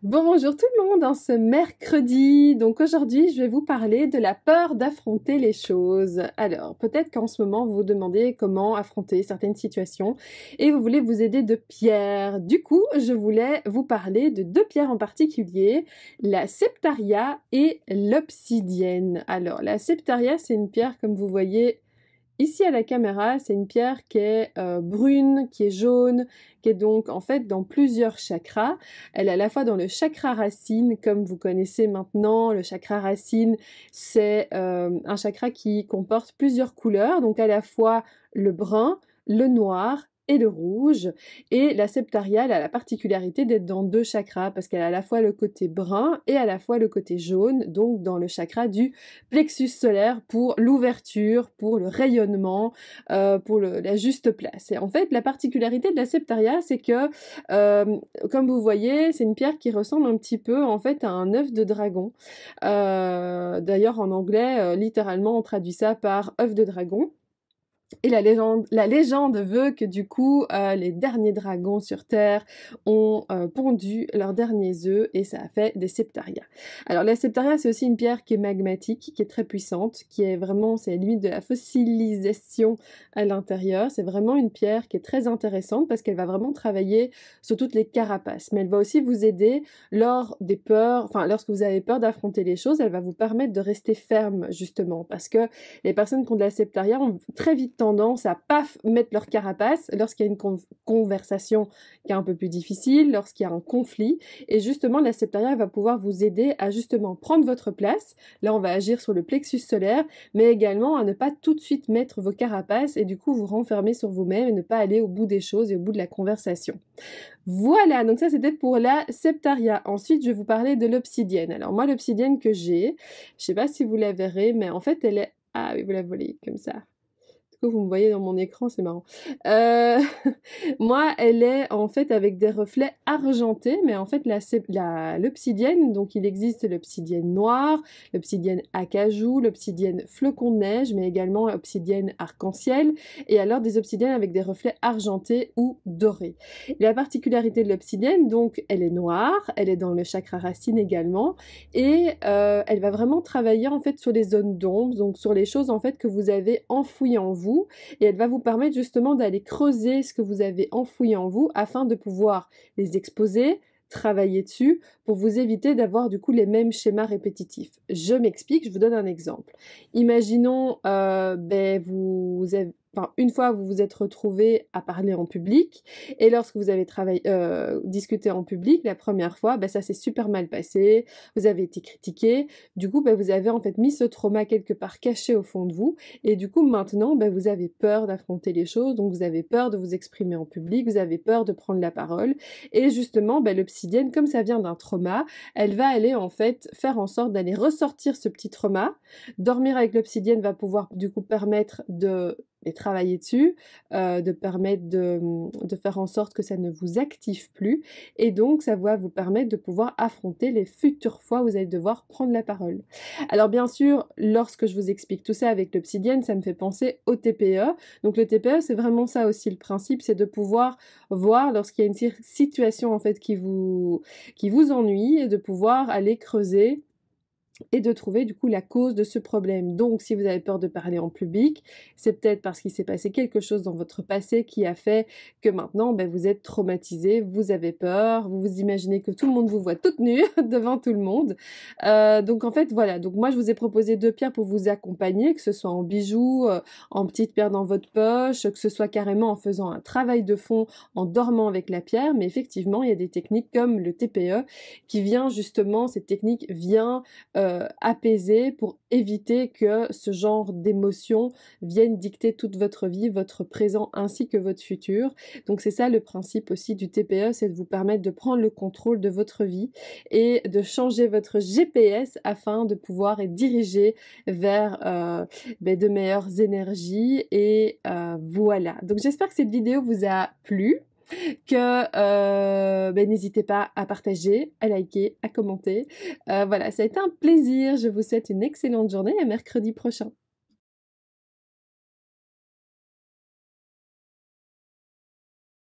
Bonjour tout le monde, en ce mercredi. Donc aujourd'hui, je vais vous parler de la peur d'affronter les choses. Alors, peut-être qu'en ce moment, vous vous demandez comment affronter certaines situations et vous voulez vous aider de pierres. Du coup, je voulais vous parler de deux pierres en particulier, la septaria et l'obsidienne. Alors, la septaria, c'est une pierre, comme vous voyez, ici à la caméra, c'est une pierre qui est brune, qui est jaune, qui est donc en fait dans plusieurs chakras. Elle est à la fois dans le chakra racine, comme vous connaissez maintenant. Le chakra racine, c'est un chakra qui comporte plusieurs couleurs, donc à la fois le brun, le noir et le rouge. Et la septaria, elle a la particularité d'être dans deux chakras, parce qu'elle a à la fois le côté brun et à la fois le côté jaune, donc dans le chakra du plexus solaire pour l'ouverture, pour le rayonnement, pour la juste place. Et en fait, la particularité de la septaria, c'est que, comme vous voyez, c'est une pierre qui ressemble un petit peu en fait à un œuf de dragon. D'ailleurs, en anglais, littéralement, on traduit ça par œuf de dragon. Et la légende veut que du coup, les derniers dragons sur Terre ont pondu leurs derniers œufs et ça a fait des septarias. Alors la septaria, c'est aussi une pierre qui est magmatique, qui est très puissante, qui est vraiment, c'est la limite de la fossilisation à l'intérieur. C'est vraiment une pierre qui est très intéressante parce qu'elle va vraiment travailler sur toutes les carapaces. Mais elle va aussi vous aider lors des peurs, enfin lorsque vous avez peur d'affronter les choses, elle va vous permettre de rester ferme justement parce que les personnes qui ont de la septaria ont très vite tendance à paf mettre leur carapace lorsqu'il y a une conversation qui est un peu plus difficile, lorsqu'il y a un conflit. Et justement, la septaria va pouvoir vous aider à justement prendre votre place. Là, on va agir sur le plexus solaire, mais également à ne pas tout de suite mettre vos carapaces et du coup vous renfermer sur vous-même et ne pas aller au bout des choses et au bout de la conversation. Voilà, donc ça c'était pour la septaria. Ensuite, je vais vous parler de l'obsidienne. Alors moi, l'obsidienne que j'ai, je sais pas si vous la verrez, mais en fait, elle est... Ah oui, vous la voyez comme ça. Du coup, vous me voyez dans mon écran, c'est marrant. Euh, Moi, elle est en fait avec des reflets argentés, mais en fait, l'obsidienne, donc il existe l'obsidienne noire, l'obsidienne acajou, l'obsidienne flocon de neige, mais également l'obsidienne arc-en-ciel, et alors des obsidiennes avec des reflets argentés ou dorés. La particularité de l'obsidienne, donc, elle est noire, elle est dans le chakra racine également, et elle va vraiment travailler en fait sur les zones d'ombre, donc sur les choses en fait que vous avez enfouies en vous, et elle va vous permettre justement d'aller creuser ce que vous avez enfoui en vous afin de pouvoir les exposer, travailler dessus pour vous éviter d'avoir du coup les mêmes schémas répétitifs. Je m'explique, je vous donne un exemple. Imaginons, vous avez enfin, une fois vous vous êtes retrouvé à parler en public et lorsque vous avez discuté en public la première fois, ça s'est super mal passé, vous avez été critiqué, du coup vous avez en fait mis ce trauma quelque part caché au fond de vous et du coup maintenant vous avez peur d'affronter les choses, donc vous avez peur de vous exprimer en public, vous avez peur de prendre la parole et justement l'obsidienne, comme ça vient d'un trauma, elle va aller en fait faire en sorte d'aller ressortir ce petit trauma. Dormir avec l'obsidienne va pouvoir du coup permettre de travailler dessus, de permettre de faire en sorte que ça ne vous active plus et donc ça va vous permettre de pouvoir affronter les futures fois où vous allez devoir prendre la parole. Alors bien sûr, lorsque je vous explique tout ça avec l'obsidienne, ça me fait penser au TPE. Donc le TPE, c'est vraiment ça aussi le principe, c'est de pouvoir voir lorsqu'il y a une situation en fait qui vous ennuie et de pouvoir aller creuser et de trouver du coup la cause de ce problème. Donc si vous avez peur de parler en public, c'est peut-être parce qu'il s'est passé quelque chose dans votre passé qui a fait que maintenant vous êtes traumatisé, vous avez peur, vous vous imaginez que tout le monde vous voit toute nue devant tout le monde. Donc en fait voilà, donc moi je vous ai proposé deux pierres pour vous accompagner, que ce soit en bijoux, en petites pierres dans votre poche, que ce soit carrément en faisant un travail de fond, en dormant avec la pierre, mais effectivement il y a des techniques comme le TPE qui vient justement, cette technique vient apaiser pour éviter que ce genre d'émotions viennent dicter toute votre vie, votre présent ainsi que votre futur. Donc c'est ça le principe aussi du TPE, c'est de vous permettre de prendre le contrôle de votre vie et de changer votre GPS afin de pouvoir être dirigé vers de meilleures énergies et voilà. Donc j'espère que cette vidéo vous a plu, que n'hésitez pas à partager, à liker, à commenter. Voilà, ça a été un plaisir. Je vous souhaite une excellente journée et à mercredi prochain.